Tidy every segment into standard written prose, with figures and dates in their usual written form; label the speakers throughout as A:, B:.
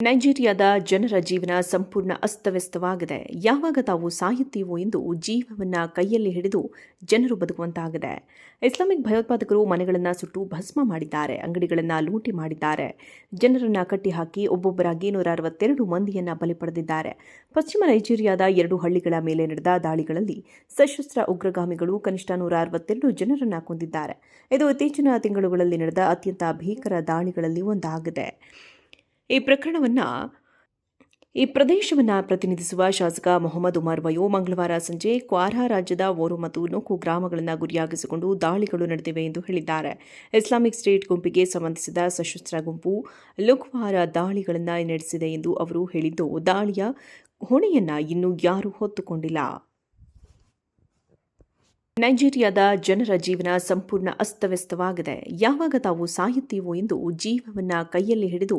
A: ನೈಜೀರಿಯಾದ ಜನರ ಜೀವನ ಸಂಪೂರ್ಣ ಅಸ್ತವ್ಯಸ್ತವಾಗಿದೆ. ಯಾವಾಗ ತಾವು ಸಾಯುತ್ತೀವೋ ಎಂದು ಜೀವವನ್ನ ಕೈಯಲ್ಲಿ ಹಿಡಿದು ಜನರು ಬದುಕುವಂತಾಗಿದೆ. ಇಸ್ಲಾಮಿಕ್ ಭಯೋತ್ಪಾದಕರು ಮನೆಗಳನ್ನು ಸುಟ್ಟು ಭಸ್ಮ ಮಾಡಿದ್ದಾರೆ, ಅಂಗಡಿಗಳನ್ನು ಲೂಟಿ ಮಾಡಿದ್ದಾರೆ, ಜನರನ್ನ ಕಟ್ಟಿಹಾಕಿ ಒಬ್ಬೊಬ್ಬರಾಗಿ 162 ಮಂದಿಯನ್ನ ಬಲಿ ಪಡೆದಿದ್ದಾರೆ. ಪಶ್ಚಿಮ ನೈಜೀರಿಯಾದ 2 ಹಳ್ಳಿಗಳ ಮೇಲೆ ನಡೆದ ದಾಳಿಗಳಲ್ಲಿ ಸಶಸ್ತ್ರ ಉಗ್ರಗಾಮಿಗಳು ಕನಿಷ್ಠ 162 ಜನರನ್ನ ಕೊಂದಿದ್ದಾರೆ. ಇದು ಇತ್ತೀಚಿನ ತಿಂಗಳುಗಳಲ್ಲಿ ನಡೆದ ಅತ್ಯಂತ ಭೀಕರ ದಾಳಿಗಳಲ್ಲಿ ಒಂದಾಗಿದೆ. ಈ ಪ್ರದೇಶವನ್ನು ಪ್ರತಿನಿಧಿಸುವ ಶಾಸಕ ಮೊಹಮ್ಮದ್ ಉಮರ್ ವಯೋ ಮಂಗಳವಾರ ಸಂಜೆ ಕ್ವಾರಾ ರಾಜ್ಯದ ಓರು ಮತ್ತು ನೂಕು ಗ್ರಾಮಗಳನ್ನು ಗುರಿಯಾಗಿಸಿಕೊಂಡು ದಾಳಿಗಳು ನಡೆದಿವೆ ಎಂದು ಹೇಳಿದ್ದಾರೆ. ಇಸ್ಲಾಮಿಕ್ ಸ್ಟೇಟ್ ಗುಂಪಿಗೆ ಸಂಬಂಧಿಸಿದ ಸಶಸ್ತ್ರ ಗುಂಪು ಲುಕ್ವಾರ ದಾಳಿಗಳನ್ನು ನಡೆಸಿದೆ ಎಂದು ಅವರು ಹೇಳಿದ್ದು, ದಾಳಿಯ ಹೊಣೆಯನ್ನು ಇನ್ನೂ ಯಾರೂ ಹೊತ್ತುಕೊಂಡಿಲ್ಲ. ನೈಜೀರಿಯಾದ ಜನರ ಜೀವನ ಸಂಪೂರ್ಣ ಅಸ್ತವ್ಯಸ್ತವಾಗಿದೆ. ಯಾವಾಗ ತಾವು ಸಾಯುತ್ತೀವೋ ಎಂದು ಜೀವವನ್ನ ಕೈಯಲ್ಲಿ ಹಿಡಿದು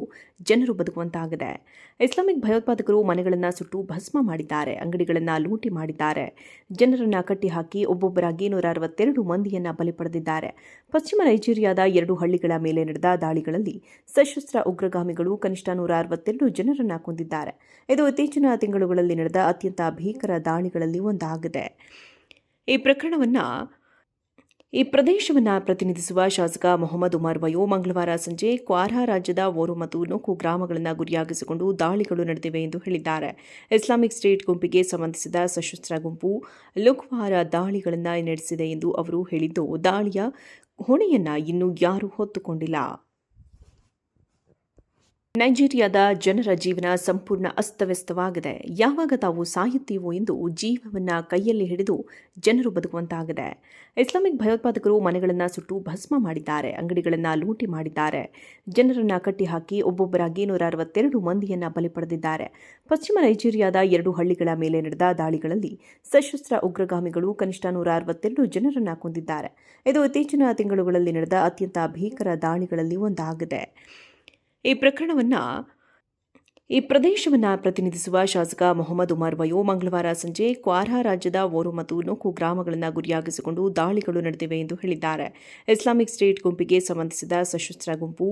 A: ಜನರು ಬದುಕುವಂತಾಗಿದೆ. ಇಸ್ಲಾಮಿಕ್ ಭಯೋತ್ಪಾದಕರು ಮನೆಗಳನ್ನು ಸುಟ್ಟು ಭಸ್ಮ ಮಾಡಿದ್ದಾರೆ, ಅಂಗಡಿಗಳನ್ನು ಲೂಟಿ ಮಾಡಿದ್ದಾರೆ, ಜನರನ್ನ ಕಟ್ಟಿಹಾಕಿ ಒಬ್ಬೊಬ್ಬರಾಗಿ 162 ಮಂದಿಯನ್ನ ಬಲಿ ಪಡೆದಿದ್ದಾರೆ. ಪಶ್ಚಿಮ ನೈಜೀರಿಯಾದ 2 ಹಳ್ಳಿಗಳ ಮೇಲೆ ನಡೆದ ದಾಳಿಗಳಲ್ಲಿ ಸಶಸ್ತ್ರ ಉಗ್ರಗಾಮಿಗಳು ಕನಿಷ್ಠ 162 ಜನರನ್ನ ಕೊಂದಿದ್ದಾರೆ. ಇದು ಇತ್ತೀಚಿನ ತಿಂಗಳುಗಳಲ್ಲಿ ನಡೆದ ಅತ್ಯಂತ ಭೀಕರ ದಾಳಿಗಳಲ್ಲಿ ಒಂದಾಗಿದೆ. ಈ ಪ್ರದೇಶವನ್ನು ಪ್ರತಿನಿಧಿಸುವ ಶಾಸಕ ಮೊಹಮ್ಮದ್ ಉಮರ್ ವಯೋ ಮಂಗಳವಾರ ಸಂಜೆ ಕ್ವಾರಾ ರಾಜ್ಯದ ಓರು ಮತ್ತು ನೂಕು ಗ್ರಾಮಗಳನ್ನು ಗುರಿಯಾಗಿಸಿಕೊಂಡು ದಾಳಿಗಳು ನಡೆದಿವೆ ಎಂದು ಹೇಳಿದ್ದಾರೆ. ಇಸ್ಲಾಮಿಕ್ ಸ್ಟೇಟ್ ಗುಂಪಿಗೆ ಸಂಬಂಧಿಸಿದ ಸಶಸ್ತ್ರ ಗುಂಪು ಲುಕ್ವಾರ ದಾಳಿಗಳನ್ನು ನಡೆಸಿದೆ ಎಂದು ಅವರು ಹೇಳಿದ್ದು, ದಾಳಿಯ ಹೊಣೆಯನ್ನು ಇನ್ನೂ ಯಾರೂ ಹೊತ್ತುಕೊಂಡಿಲ್ಲ. ನೈಜೀರಿಯಾದ ಜನರ ಜೀವನ ಸಂಪೂರ್ಣ ಅಸ್ತವ್ಯಸ್ತವಾಗಿದೆ. ಯಾವಾಗ ತಾವು ಸಾಯುತ್ತೀವೋ ಎಂದು ಜೀವವನ್ನ ಕೈಯಲ್ಲಿ ಹಿಡಿದು ಜನರು ಬದುಕುವಂತಾಗಿದೆ. ಇಸ್ಲಾಮಿಕ್ ಭಯೋತ್ಪಾದಕರು ಮನೆಗಳನ್ನು ಸುಟ್ಟು ಭಸ್ಮ ಮಾಡಿದ್ದಾರೆ, ಅಂಗಡಿಗಳನ್ನು ಲೂಟಿ ಮಾಡಿದ್ದಾರೆ, ಜನರನ್ನ ಕಟ್ಟಿಹಾಕಿ ಒಬ್ಬೊಬ್ಬರಾಗಿ 162 ಮಂದಿಯನ್ನ ಬಲಿ ಪಡೆದಿದ್ದಾರೆ. ಪಶ್ಚಿಮ ನೈಜೀರಿಯಾದ 2 ಹಳ್ಳಿಗಳ ಮೇಲೆ ನಡೆದ ದಾಳಿಗಳಲ್ಲಿ ಸಶಸ್ತ್ರ ಉಗ್ರಗಾಮಿಗಳು ಕನಿಷ್ಠ 162 ಜನರನ್ನ ಕೊಂದಿದ್ದಾರೆ. ಇದು ಇತ್ತೀಚಿನ ತಿಂಗಳುಗಳಲ್ಲಿ ನಡೆದ ಅತ್ಯಂತ ಭೀಕರ ದಾಳಿಗಳಲ್ಲಿ ಒಂದಾಗಿದೆ. ಈ ಪ್ರದೇಶವನ್ನು ಪ್ರತಿನಿಧಿಸುವ ಶಾಸಕ ಮೊಹಮ್ಮದ್ ಉಮರ್ ವಯೋ ಮಂಗಳವಾರ ಸಂಜೆ ಕ್ವಾರಾ ರಾಜ್ಯದ ಓರು ಮತ್ತು ನೂಕು ಗ್ರಾಮಗಳನ್ನು ಗುರಿಯಾಗಿಸಿಕೊಂಡು ದಾಳಿಗಳು ನಡೆದಿವೆ ಎಂದು ಹೇಳಿದ್ದಾರೆ. ಇಸ್ಲಾಮಿಕ್ ಸ್ಟೇಟ್ ಗುಂಪಿಗೆ ಸಂಬಂಧಿಸಿದ ಸಶಸ್ತ್ರ ಗುಂಪು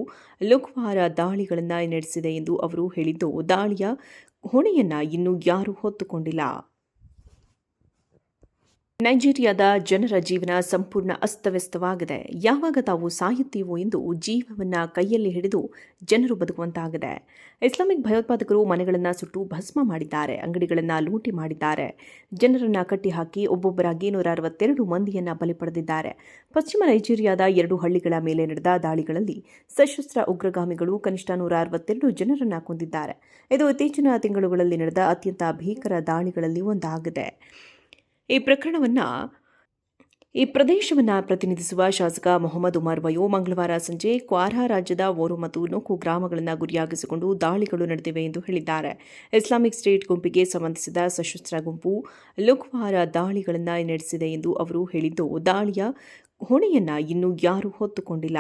A: ಲುಕ್ವಾರ ದಾಳಿಗಳನ್ನು ನಡೆಸಿದೆ ಎಂದು ಅವರು ಹೇಳಿದ್ದು, ದಾಳಿಯ ಹೊಣೆಯನ್ನು ಇನ್ನೂ ಯಾರೂ ಹೊತ್ತುಕೊಂಡಿಲ್ಲ. ನೈಜೀರಿಯಾದ ಜನರ ಜೀವನ ಸಂಪೂರ್ಣ ಅಸ್ತವ್ಯಸ್ತವಾಗಿದೆ. ಯಾವಾಗ ತಾವು ಸಾಯುತ್ತೀವೋ ಎಂದು ಜೀವವನ್ನ ಕೈಯಲ್ಲಿ ಹಿಡಿದು ಜನರು ಬದುಕುವಂತಾಗಿದೆ. ಇಸ್ಲಾಮಿಕ್ ಭಯೋತ್ಪಾದಕರು ಮನೆಗಳನ್ನು ಸುಟ್ಟು ಭಸ್ಮ ಮಾಡಿದ್ದಾರೆ, ಅಂಗಡಿಗಳನ್ನು ಲೂಟಿ ಮಾಡಿದ್ದಾರೆ, ಜನರನ್ನ ಕಟ್ಟಿಹಾಕಿ ಒಬ್ಬೊಬ್ಬರಾಗಿ 162 ಮಂದಿಯನ್ನ ಬಲಿ ಪಡೆದಿದ್ದಾರೆ. ಪಶ್ಚಿಮ ನೈಜೀರಿಯಾದ 2 ಹಳ್ಳಿಗಳ ಮೇಲೆ ನಡೆದ ದಾಳಿಗಳಲ್ಲಿ ಸಶಸ್ತ್ರ ಉಗ್ರಗಾಮಿಗಳು ಕನಿಷ್ಠ 162 ಜನರನ್ನ ಕೊಂದಿದ್ದಾರೆ. ಇದು ಇತ್ತೀಚಿನ ತಿಂಗಳುಗಳಲ್ಲಿ ನಡೆದ ಅತ್ಯಂತ ಭೀಕರ ದಾಳಿಗಳಲ್ಲಿ ಒಂದಾಗಿದೆ. ಈ ಪ್ರದೇಶವನ್ನು ಪ್ರತಿನಿಧಿಸುವ ಶಾಸಕ ಮೊಹಮ್ಮದ್ ಉಮರ್ ವಯೋ ಮಂಗಳವಾರ ಸಂಜೆ ಕ್ವಾರಾ ರಾಜ್ಯದ ಓರು ಮತ್ತು ನೂಕು ಗ್ರಾಮಗಳನ್ನು ಗುರಿಯಾಗಿಸಿಕೊಂಡು ದಾಳಿಗಳು ನಡೆದಿವೆ ಎಂದು ಹೇಳಿದ್ದಾರೆ. ಇಸ್ಲಾಮಿಕ್ ಸ್ಟೇಟ್ ಗುಂಪಿಗೆ ಸಂಬಂಧಿಸಿದ ಸಶಸ್ತ್ರ ಗುಂಪು ಲುಕ್ವಾರ ದಾಳಿಗಳನ್ನು ನಡೆಸಿದೆ ಎಂದು ಅವರು ಹೇಳಿದ್ದು, ದಾಳಿಯ ಹೊಣೆಯನ್ನು ಇನ್ನೂ ಯಾರೂ ಹೊತ್ತುಕೊಂಡಿಲ್ಲ.